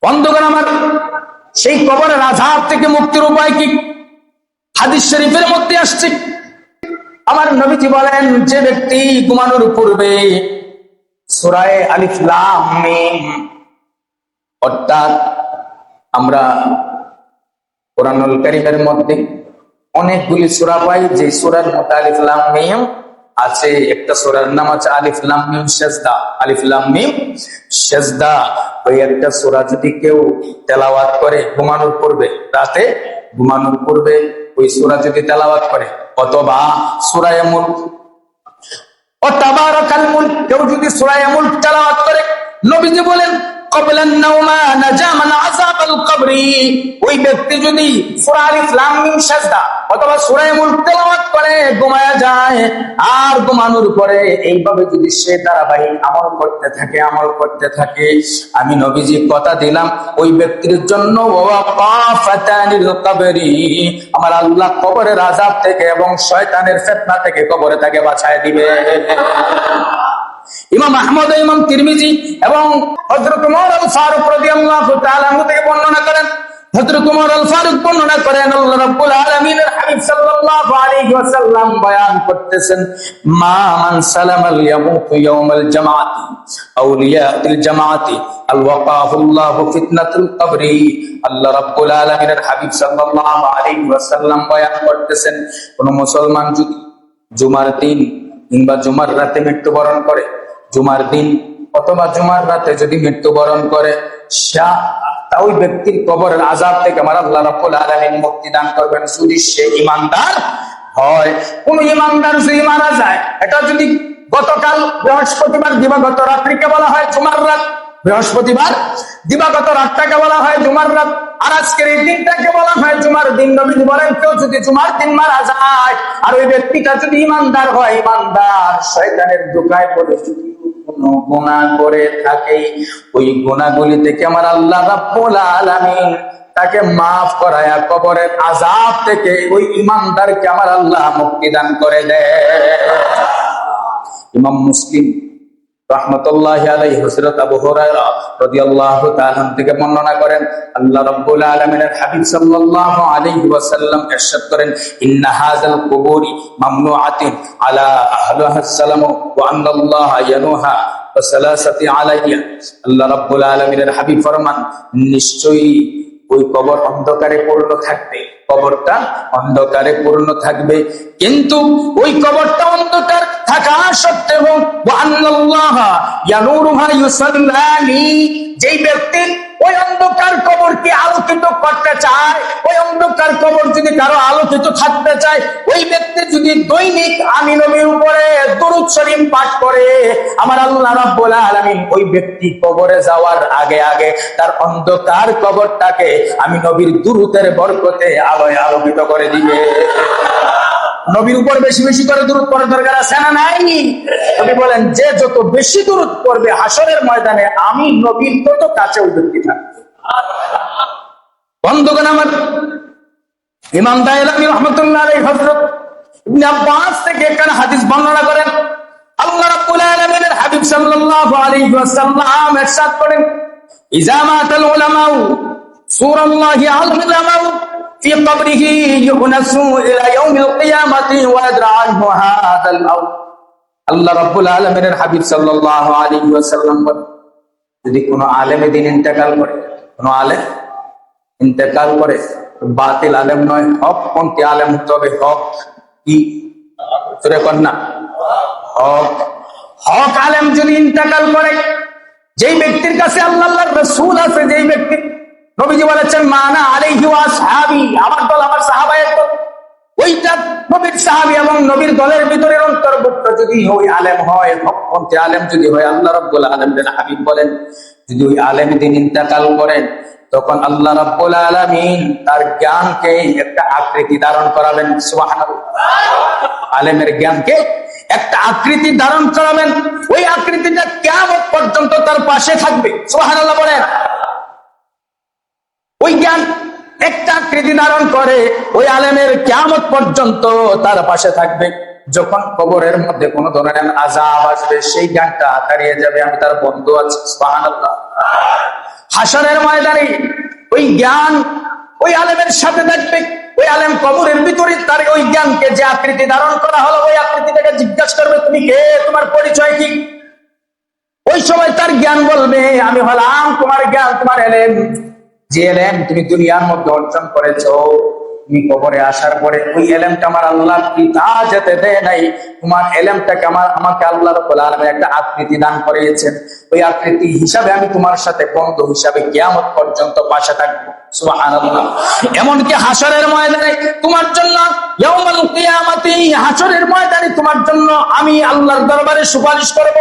বন্ধুগণ আমার, সেই কবরের আযাব থেকে মুক্তির উপায় কি? হাদিস শরীফের মধ্যে আসছে, আমার নবীজি বলেন, যে ব্যক্তি ঘুমানোর পূর্বে সূরা আলিফ লাম মিম, অর্থাৎ আমরা কোরআনুল কারীমের মধ্যে অনেকগুলি সূরা পাই, যে সূরার মধ্যে আলিফ লাম মিম আছে। একটা সূরার নাম আছে আলিফ লাম মিম সাজদা। আলিফ লাম মিম সাজদা, ওই একটা সূরা যদি কেউ তেলাওয়াত করে ঘুমানোর পূর্বে, রাতে ঘুমানোর পূর্বে ওই সূরা যদি তেলাওয়াত করে, অথবা সূরা মুলক ও তাবারাকাল মুলক কেউ যদি সূরা মুলক তেলাওয়াত করে, নবীজি বলেন ক্বাবলান নাওমা নাজা মান আযাবাল কবরি, ওই ব্যক্তি যদি সূরা আলিফ লাম মিম সাজদা অথবা সূরা মুলক তেলাওয়াত করে ঘুমায়া যায়, আর ঘুমানোর পরে এইভাবে যদি সে ধারাবাহিক আমল করতে থাকে, আমি নবীজি কথা দিলাম ওই ব্যক্তির জন্য ওয়াকাফাতানিল কবরি, আমার আল্লাহ কবরের আযাব থেকে এবং শয়তানের ফিতনা থেকে কবরে তাকে বাঁচায় দিবে। ইমাম আহমদ, ইমাম তিরমিজি এবং হযরত উমর আল ফারুক রাদিয়াল্লাহু তাআলা আনহু থেকে বর্ণনা করেন, হযরত উমর আল ফারুক বর্ণনা করেন, আল্লাহ রাব্বুল আলামিনের হাবিব সাল্লাল্লাহু আলাইহি ওয়াসাল্লাম বয়ান করতেছেন, মা মান সালামাল ইয়ামুতু ইয়াউমাল জামাআতি আউলিয়াতিল জামাআতি আল ওয়াকাহুল্লাহু ফিতনাতুল কবরি। আল্লাহ রাব্বুল আলামিনের হাবিব সাল্লাল্লাহু আলাইহি ওয়াসাল্লাম বয়ান করতেছেন, কোন মুসলমান যদি জুমার দিন কিংবা জুমার রাতে মৃত্যুবরণ করে, জুমার দিন অথবা জুমার রাতে যদি মৃত্যুবরণ করে, ওই ব্যক্তির কবরের আযাব থেকে আমার আল্লাহ রাব্বুল আলামিন মুক্তি দান করবেন, যদি সে ঈমানদার হয়। কোন ঈমানদার যদি মারা যায়, এটা যদি গতকাল বৃহস্পতিবার দিবাগত রাত্রিকে বলা হয় জুমার রাত, বৃহস্পতিবার দিবাগত রাতটাকে বলা হয় জুমার রাত, আর আজকের এই দিনটাকে বলা হয় জুমার দিন। নবীজি বলেন, কেউ যদি জুমার দিন মারা যায় আর ওই ব্যক্তিটা যদি ঈমানদার হয়, ঈমানদার শয়তানের ধোঁকায় পড়ে যদি কোনো গুনাহ করে থাকে, ওই গুনাহগুলি থেকে আমার আল্লাহ রাব্বুল আলামিন তাকে মাফ করায়া কবরের আযাব থেকে ওই ঈমানদারকে আমার আল্লাহ মুক্তি দান করে দেয়। ইমাম মুসলিম রাহমাতুল্লাহি আলাইহি হযরত আবু হুরায়রা রাদিয়াল্লাহু তাআলা থেকে বর্ণনা করেন, আল্লাহ রাব্বুল আলামিনের হাবিব সাল্লাল্লাহু আলাইহি ওয়াসাল্লাম ইরশাদ করেন, ইন্না হাযাল কুবুরি মামনুআতিন আলা আহলিহা সালামু ওয়া আন্নাল্লাহা ইয়ানুহা ওয়া সালাসাতি আলাইয়া। আল্লাহ রাব্বুল আলামিনের হাবিব ফরমান, নিশ্চয়ই ওই কবর অন্ধকারে পূর্ণ থাকবে, কবরটা অন্ধকারে পূর্ণ থাকবে, কিন্তু ওই কবরটা অন্ধকার থাকা সত্ত্বেও ওয়া আন্নাল্লাহা ইয়ানুরুহা ইউসাল্লানি, যেই ব্যক্তি ওই অন্ধকার কবরকে আলোকিত করতে চায়, ওই অন্ধকার কবর যদি কারো আলোকিত থাকতে চায়, ওই ব্যক্তি যদি দৈনিক আমি নবীর উপরে দরুদ শরীফ পাঠ করে, আমার আল্লাহ রাব্বুল আলামিন ওই ব্যক্তি কবরে যাওয়ার আগে আগে তার অন্ধকার কবরটাকে আমি নবীর দুরূদের বরকতে আলোয় আলোকিত করে দিবে। নবীর উপর বেশি বেশি করে দরুদ পড়ার দরকার আছে না নাই? নবী বলেন, যে যত বেশি দরুদ পড়বে হাসরের ময়দানে আমি নবীর তত কাছে ওই ব্যক্তি থাকবে। বন্ধুগণ আমার, ইমাম দায়লামি রাহমাতুল্লাহ আলাইহি হযরত ইবনে আব্বাস থেকে একটা হাদিস বর্ণনা করেন, আল্লাহ রাব্বুল আলামিনের হাবিব সাল্লাল্লাহু আলাইহি ওয়াসাল্লাম ইরশাদ করেন, ইযা মাতাল উলামাউ সুরাল্লাহি আল-উলামাউ في قبره يؤنس الى يوم القيامه ويدرى عنه هذا الموت। আল্লাহ রাব্বুল আলামিনের হাবিব সাল্লাল্লাহু আলাইহি ওয়াসাল্লাম বলেন, যদি কোনো আলেম দিন ইন্তেকাল করে, কোনো আলেম ইন্তেকাল করে, বাতিল আলেম নয়, হক পন্থী আলেম হতে হবে। হক কি সূরা কন্যা, হক আলেম যদি ইন্তেকাল করে, যেই ব্যক্তির কাছে আল্লাহর রাসূল আছে, যেই ব্যক্তি নবীজি বলেছেন মানা আলাইহি ওয়া আসহাবি, আমার দল আমার সাহাবায়ের দল, ওইটা নবীর সাহাবী এবং নবীর দলের ভিতরে অন্তর্ভুক্ত যদি ওই আলেম হয়, হকপন্থী আলেম যদি হয়, আল্লাহ রাব্বুল আলামিনের হাবিব বলেন, যদি ওই আলেম দিন ইন্তেকাল করেন, তখন আল্লাহ রাব্বুল আলামিন তার জ্ঞানকে একটা আকৃতি ধারণ করাবেন। সুবহানাল্লাহ, আলেমের জ্ঞানকে একটা আকৃতি ধারণ করাবেন, ওই আকৃতিটা কিয়ামত পর্যন্ত তার পাশে থাকবে। সুবহানাল্লাহ বলেন, ওই জ্ঞান একটা আকৃতি ধারণ করে ওই আলেমের কিয়ামত পর্যন্ত তার পাশে থাকবে। যখন কবরের মধ্যে কোন ধরনের আযাব আসবে, সেই জ্ঞানটা হারিয়ে যাবে, আমি তার বন্ধু আছি। সুবহানাল্লাহ। হাসরের ময়দানে ওই জ্ঞান ওই আলেমের সাথে থাকবে। ওই আলেম কবরের ভিতরে তার ওই জ্ঞানকে যে আকৃতি ধারণ করা হলো ওই আকৃতিটাকে জিজ্ঞাসা করবে, তুমি কে, তোমার পরিচয় কি? ওই সময় তার জ্ঞান বলবে, আমি হলাম তোমার জ্ঞান, তোমার এলেম। যে এলেম তুমি দুনিয়ার মধ্যে অর্জন করেছো, তুমি কবরে আসার পরে ওই এলেমটা আমার আল্লাহ পিতা যেতে দেয় নাই। তোমার এলেমটাকে আমাকে আল্লাহ রাব্বুল আলামিন একটা আকৃতি দান করিয়েছেন। ওই আকৃতি হিসাবে আমি তোমার সাথে বন্ধু হিসাবে কিয়ামত পর্যন্ত পাশে থাকবো। সুবহানাল্লাহ। এমনকি হাসরের ময়দানে তোমার জন্য, ইয়াউমুল কিয়ামতি, হাসরের ময়দানে তোমার জন্য আমি আল্লাহর দরবারে সুপারিশ করব,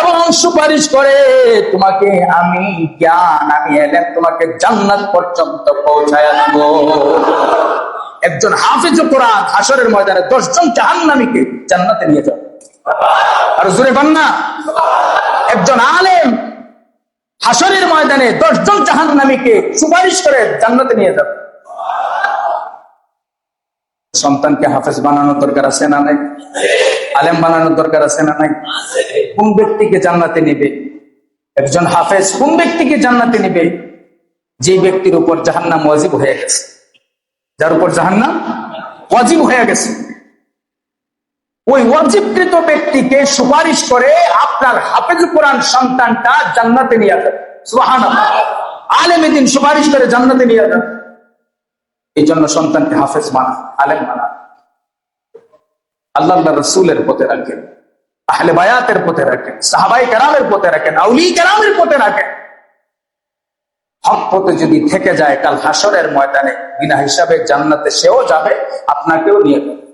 এবং সুপারিশ করে তোমাকে আমি জ্ঞান, আমি এলেম তোমাকে জান্নাত পর্যন্ত পৌঁছায় দেব। একজন হাফিজ কোরআন হাসরের ময়দানে 10 জন জাহান্নামীকে জান্নাতে নিয়ে যাবে। আর জোরে বল না। একজন আলেম হাসরের ময়দানে 10 জন জাহান্নামীকে সুপারিশ করে জান্নাতে নিয়ে যাবে। সন্তানকে হাফেজ বানানোর দরকার আছে না নাই? আলেম বানানোর দরকার আছে না নাই? কোন ব্যক্তিকে জান্নাতে নেবে? একজন হাফেজ কোন ব্যক্তিকে জান্নাতে নেবে? যে ব্যক্তির উপর জাহান্নাম ওয়াজিব হয়ে গেছে, যার উপর জাহান্নাম ওয়াজিব হয়ে গেছে, ওই ওয়াজিবকৃত ব্যক্তিকে সুপারিশ করে আপনার হাফেজ কোরআন সন্তানটা জান্নাতে নিয়ে যাবে। সুবহানাল্লাহ। আলেম দ্বীন সুপারিশ করে জান্নাতে নিয়ে যাবে। এই জন্য সন্তানকে হাফেজ বানান, আলেম বানান, আল্লাহ রাসূলের পথে রাখেন, আহলে বায়াতের পথে রাখেন, সাহাবায়ে কেরামের পথে রাখেন, আউলিয়া কেরামের পথে রাখেন। হক পথে যদি থেকে যায়, কাল হাসরের ময়দানে বিনা হিসাবে জান্নাতে সেও যাবে, আপনাকেও নিয়ে যাবে।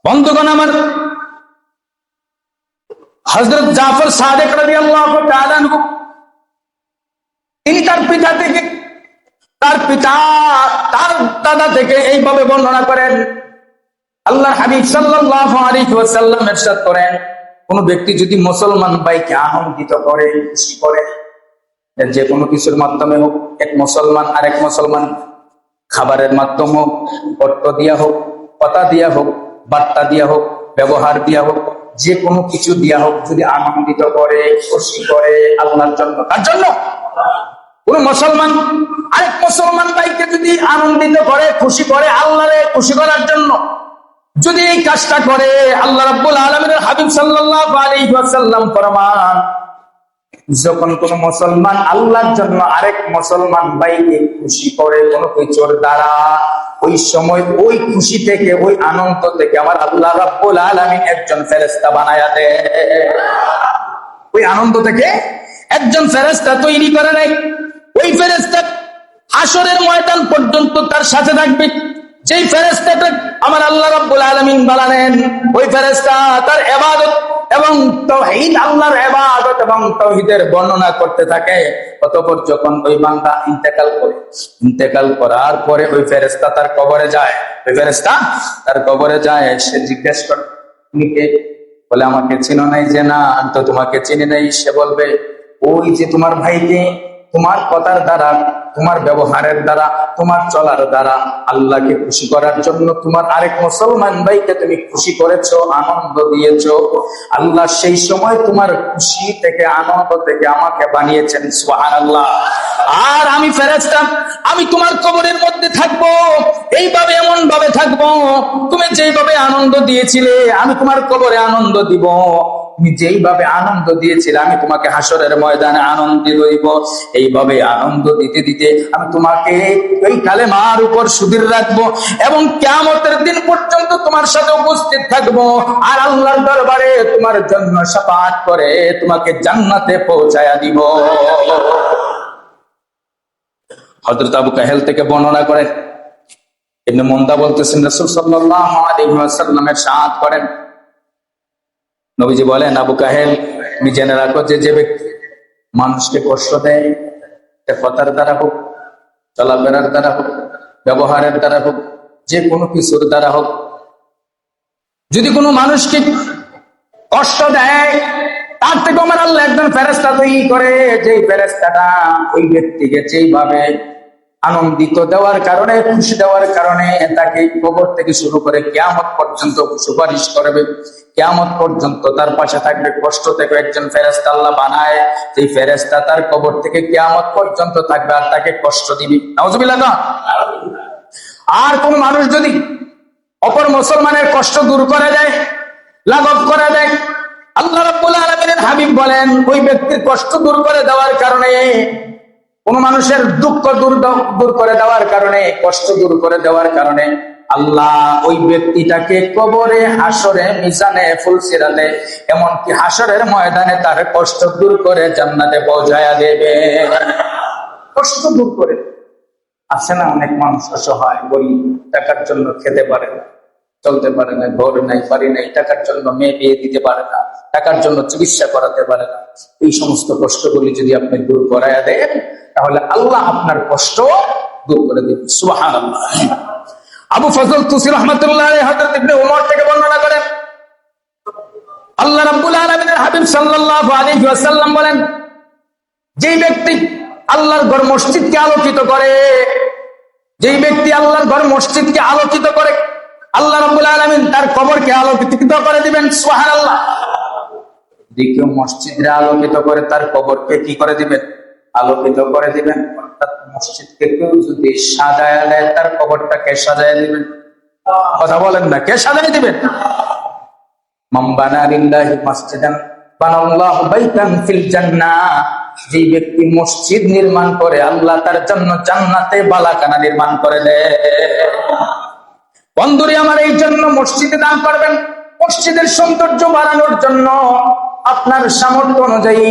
বন্ধুগণ আমার, হযরত জাফর সাদিক রাদিয়াল্লাহু তাআলা আনহু, তিনি তার পিতা থেকে, তার পিতা তার দাদা থেকে এইভাবে বর্ণনা করেন। আল্লাহর হাবিব সাল্লাল্লাহু আলাইহি ওয়াসাল্লাম ইরশাদ করেন, কোন ব্যক্তি যদি মুসলমান ভাইকে আনন্দিত করে, খুশি করে, যে কোনো কিছুর মাধ্যমে হোক, এক মুসলমান আরেক মুসলমান খাবারের মাধ্যমে হোক, অর্থ দিয়া হোক, কথা দিয়া হোক, বার্তা দিয়া হোক, ব্যবহার দিয়া হোক, যে কোনো কিছু দিয়া হোক, যদি আনন্দিত করে, খুশি করে আল্লাহর জন্য, তার জন্য কোন মুসলমান আরেক মুসলমান ভাইকে যদি আনন্দিত করে, খুশি করে, আল্লাহরে খুশি করার জন্য যদি এই কাজটা করে, আল্লাহ রাব্বুল আলামিনের হাবিব সাল্লাল্লাহু আলাইহি ওয়াসাল্লাম ফরমান, যখন কোন মুসলমান আল্লাহর জন্য আরেক মুসলমান ভাইকে খুশি করে কোন কিছুর দ্বারা, ওই সময় ওই খুশি থেকে, ওই আনন্দ থেকে আমার আল্লাহ রাব্বুল আলামিন একজন ফেরেশতা বানায়া দেয়। ওই আনন্দ থেকে একজন ফেরেশতা তৈরি করে নেয়। ওই ফেরেশতা হাসরের ময়দান পর্যন্ত তার সাথে থাকবে। যেই ফেরেশতাটা আমার আল্লাহ রাব্বুল আলামিন বানালেন, ওই ফেরেশতা তার ইবাদত এবং তাওহীদ, আল্লাহর ইবাদত এবং তাওহীদের বর্ণনা করতে থাকে। অতঃপর যখন ওই বান্দা ইন্তেকাল করার পরে ওই ফেরেশতা তার কবরে যায়, ওই ফেরেশতা তার কবরে যায়, সে জিজ্ঞেস করে, তুমি কে? বলে, আমাকে চিনো নাই? যে না, আমি তো তোমাকে চিনি নাই। সে বলবে, ওই যে তোমার ভাইকে তোমার কথার দ্বারা, তোমার ব্যবহারের দ্বারা, তোমার চলার দ্বারা আল্লাহকে খুশি করার জন্য তোমার আরেক মুসলমান ভাইকে তুমি খুশি করেছো, আনন্দ দিয়েছো। আল্লাহ সেই সময় তোমার খুশি থেকে, আনন্দ থেকে আমাকে বানিয়েছেন। সুবহানাল্লাহ। আর আমি ফেরেশতা, আমি তোমার কবরের মধ্যে থাকবো, এইভাবে এমন ভাবে থাকবো, তুমি যেইভাবে আনন্দ দিয়েছিলে আমি তোমার কবরে আনন্দ দিব। তুমি যেইভাবে আনন্দ দিয়েছিলে আমি তোমাকে হাসরের ময়দানে আনন্দ দিব। এইভাবে আনন্দ দিতে দিতে আমি তোমাকে এই কালেমার উপর সুদৃঢ় রাখবো, এবং কিয়ামতের দিন পর্যন্ত তোমার সাথে উপস্থিত থাকবো, আর আল্লাহর দরবারে তোমার জন্য শাফাআত করে তোমাকে জান্নাতে পৌঁছায়া দিব। হযরত আবু কাহেল থেকে বর্ণনা করেন, ইবনে মুন্দা বলতেছেন, রাসূল সাল্লাল্লাহু আলাইহি ওয়াসাল্লামের ইরশাদ করেন, নবীজি বলেন, আবু কাহেল, তুমি জেনে রাখো যে ব্যক্তি মানুষকে কষ্ট দেয়, কথার দ্বারা হোক, চলাফেরার দ্বারা হোক, ব্যবহারের দ্বারা হোক, যে কোনো কিছুর দ্বারা হোক, যদি কোনো মানুষকে কষ্ট দেয়, তার থেকে আমার আল্লাহ একজন ফেরেশতা তৈরি করে, যে ফেরেশতাটা ওই ব্যক্তিকে যেইভাবে আনন্দিত দেওয়ার কারণে, খুশি দেওয়ার কারণে তাকে কবর থেকে শুরু করে কিয়ামত পর্যন্ত সুপারিশ করবে। কিয়ামত পর্যন্ত তার পাশে থাকবে। কষ্ট থেকে একজন ফেরেশতা আল্লাহ বানায়, সেই ফেরেশতা তার কবর থেকে কিয়ামত পর্যন্ত থাকবে আর তাকে কষ্ট দিবে। নাউজুবিল্লাহ। আর কোন মানুষ যদি অপর মুসলমানের কষ্ট দূর করে দেয়, লাঘব করে দেয়, আল্লাহ রাব্বুল আলামিনের হাবিব বলেন ওই ব্যক্তির কষ্ট দূর করে দেওয়ার কারণে, কোন মানুষের দুঃখ দূর করে দেওয়ার কারণে, কষ্ট দূর করে দেওয়ার কারণে আল্লাহ ওই ব্যক্তিটাকে কবরে, হাসরে, মিজানে, ফুলসিরাতে, এমনকি হাসরের ময়দানে তার কষ্ট দূর করে জান্নাতে পৌঁছায়া দেবে। কষ্ট দূর করে। আছে না অনেক মানুষ অসহায়, গরিব, টাকার জন্য খেতে পারে না, চলতে পারে না, ঘর নাই, বাড়ি নাই, টাকার জন্য মেয়ে বিয়ে দিতে পারে না, টাকার জন্য চিকিৎসা করাতে পারে না। এই সমস্ত কষ্টগুলি যদি আপনি দূর করাইয়া দেন, তাহলে আল্লাহ আপনার কষ্ট দূর করে দেবেন। সুবহানাল্লাহ। আবু ফজল তুসি রাহমাতুল্লাহ আলাইহি হযরত ইবনে উমর থেকে বর্ণনা করেন, আল্লাহ রাব্বুল আলামিনের হাবিব সাল্লাল্লাহু আলাইহি ওয়াসাল্লাম বলেন, যেই ব্যক্তি আল্লাহর ঘর মসজিদকে আলোকিত করে, যেই ব্যক্তি আল্লাহর ঘর মসজিদকে আলোকিত করে, আল্লাহ রাব্বুল আলামিন তার কবরকে আলোকিত করে দিবেন। সুবহানাল্লাহ। যদি কেউ মসজিদে আলোকিত করে, তার কবরকে কি করে দিবেন? আলোকিত করে দিবেন। অর্থাৎ মসজিদকে কেউ যদি সাজায়া দেয়, তার কবরটাকে সাজায়া দিবেন। কথা বলেন না, কে সাজায় দিবেন? মান বানা লিল্লাহি মাসজিদান বানাল্লাহু বাইতান ফিল জান্নাহ। যে ব্যক্তি মসজিদ নির্মাণ করে, আল্লাহ তার জন্য জান্নাতে বালাখানা নির্মাণ করে দেয়। বন্ধুরে আমার, এই জন্য মসজিদে দান করবেন। মসজিদের সৌন্দর্য বাড়ানোর জন্য আপনার সামর্থ্য অনুযায়ী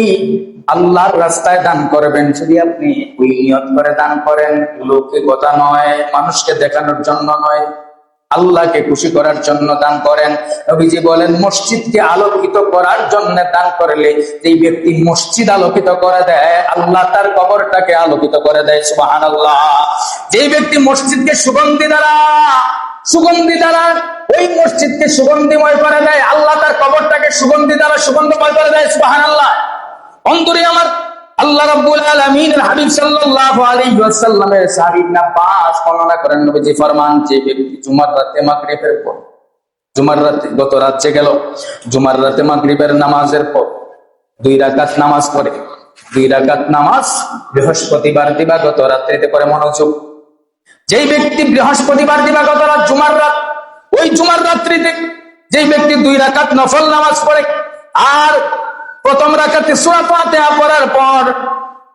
আল্লাহর রাস্তায় দান করবেন। যদি আপনি ওই নিয়ত করে দান করেন, লোকে কথা নয়, মানুষকে দেখানোর জন্য নয়, আল্লাহকে খুশি করার জন্য দান করেন। নবীজি বলেন, মসজিদকে আলোকিত করার জন্য দান করলে যেই ব্যক্তি মসজিদ আলোকিত করে দেয়, আল্লাহ তার কবরটাকে আলোকিত করে দেয়। সুবহানাল্লাহ। যেই ব্যক্তি মসজিদকে সুগন্ধি দ্বারা ওই মসজিদকে সুগন্ধিময় করে দেয়, আল্লাহ তার কবরটাকে সুগন্ধি দ্বারা সুগন্ধময় করে দেয়। সুবহানাল্লাহ। অন্তরে আমার, আল্লাহ রাব্বুল আলামিনের হাবিব সাল্লাল্লাহু আলাইহি ওয়াসাল্লামের সাহাবী ইবনে আব্বাস বর্ণনা করেন, নবীজি ফরমান, যে ব্যক্তি জুমার রাতে মাগরিবের পর, জুমার রাতে গত রাতে গেল, জুমার রাতে মাগরিবের নামাজের পর 2 রাকাত নামাজ পড়ে, 2 রাকাত নামাজ বৃহস্পতিবার দিবাগত রাত্রিতে পড়ে। মনোযোগ। যেই ব্যক্তি বৃহস্পতিবার দিবাগত রাত, জুমার রাত, ওই জুমার রাত্রিতে যেই ব্যক্তি 2 রাকাত নফল নামাজ পড়ে, আর প্রথম রাকাতে সূরা ফাতিহা পড়ার পর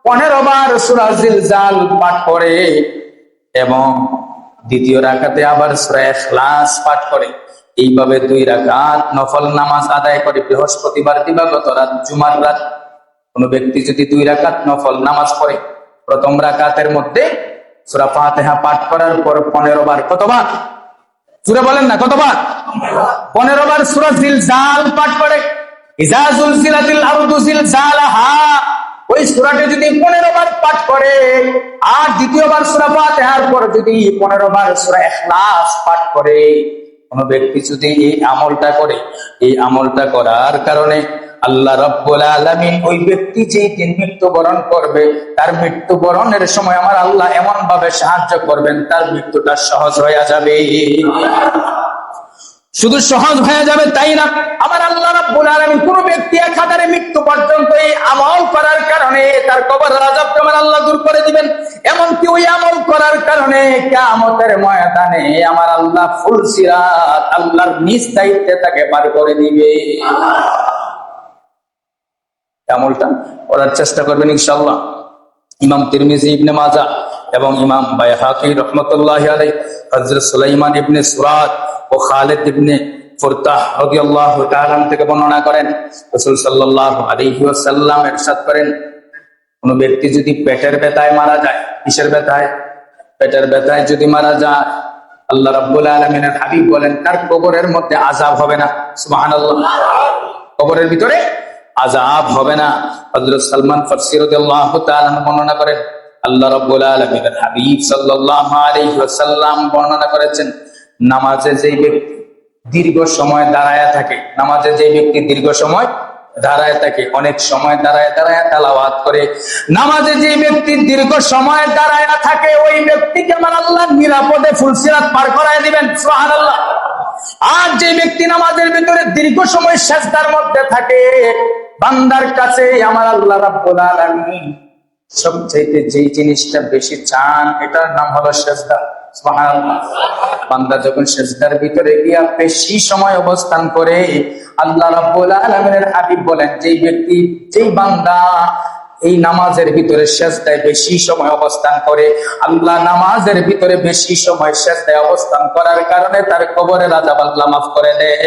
15 বার সূরা জিলজাল পাঠ করে এবং দ্বিতীয় রাকাতে আবার সূরা ইখলাস পাঠ করে, এইভাবে 2 রাকাত নফল নামাজ আদায় করে বৃহস্পতিবার দিবাগত রাত, জুমার রাত। কোন ব্যক্তি যদি 2 রাকাত নফল নামাজ পড়ে, প্রথম রাকাতের মধ্যে সূরা ফাতিহা পাঠ করার পর 15 বার, কতবার? সূরা বলেন না, কতবার? 15 বার সূরা জিলজাল পাঠ করে, ইযা যুলজিলাতিল আরদু জিলজালাহা, ওই সূরাটি যদি 15 বার পাঠ করে, আর দ্বিতীয়বার সূরা ফাতিহার পর যদি 15 বার সূরা ইখলাস পাঠ করে, কোন ব্যক্তি যদি এই আমলটা করে, এই আমলটা করার কারণে আল্লাহ রাব্বুল আলামিন ওই ব্যক্তি যেই দিন মৃত্যুবরণ করবে, তার মৃত্যুবরণের সময় আমার আল্লাহ এমন ভাবে সাহায্য করবেন, তার মৃত্যুটা সহজ হয়ে যাবে। শুধু সহজ হয়ে যাবে তাই না, আমার আল্লাহ রাব্বুল আলামিন কোন ব্যক্তি একাধারে মৃত্যু পর্যন্ত এই আমল করার কারণে তার কবরের আযাবকে আমার আল্লাহ দূর করে দিবেন। এমনকি ওই আমল করার কারণে কিয়ামতের ময়দানে আমার আল্লাহ ফুলসিরাত, আল্লাহর নিজ দায়িত্বে তাকে পার করে দিবে। আমলটা করার চেষ্টা করবেন ইনশাআল্লাহ। ইমাম তিরমিজি, ইবনে মাজাহ এবং ইমাম বাইহাকি রাহমাতুল্লাহি আলাইহি হযরত সুলাইমান ইবনে সুরাদ ও খালিদ ইবনে ফুরতাহ রাদিয়াল্লাহু তাআলা থেকে বর্ণনা করেন, রাসূল সাল্লাল্লাহু আলাইহি ওয়াসাল্লাম ইরশাদ করেন, কোন ব্যক্তি যদি পেটের ব্যথায় মারা যায়, কিসের ব্যথায়? পেটের ব্যথায় যদি মারা যায়, আল্লাহ রাব্বুল আলামিনের হাবিব বলেন তার কবরের মধ্যে আযাব হবে না। সুবহানাল্লাহ। কবরের ভিতরে আযাব হবে না। হযরত সালমান ফারসি রাদিয়াল্লাহু তাআলা বর্ণনা করেন, আল্লাহ রাব্বুল আলামিনের হাবিব সাল্লাল্লাহু আলাইহি ওয়াসাল্লাম বর্ণনা করেছেন, নামাজে যেই ব্যক্তি দীর্ঘ সময় দাঁড়ায়া থাকে, নামাজে যেই ব্যক্তি দীর্ঘ সময় দাঁড়ায় থাকে, অনেক সময় দাঁড়ায় দাঁড়ায় তেলাওয়াত করে। নামাজে যে ব্যক্তি দীর্ঘ সময় দাঁড়ায় থাকে ওই ব্যক্তিকে আমার আল্লাহ নিরাপদে ফুলসিরাত পার করায় দিবেন, সুবহানাল্লাহ। আর যে ব্যক্তি নামাজের ভিতরে দীর্ঘ সময় সিজদার মধ্যে থাকে, বান্দার কাছে আমার আল্লাহ রাব্বুল আলামিন সবচেয়ে যে জিনিসটা বেশি চান এটার নাম হলো সিজদা, সুবহানাল্লাহ। বান্দা যখন সিজদার ভিতরে গিয়া বেশি সময় অবস্থান করে, আল্লাহ রাব্বুল আলামিনের হাবিব বলেন যেই বান্দা এই নামাজের ভিতরে সিজদায় বেশি সময় অবস্থান করে, আল্লাহ নামাজের ভিতরে বেশি সময় সিজদায় অবস্থান করার কারণে তার কবরের আযাব আল্লাহ মাফ করে দেয়।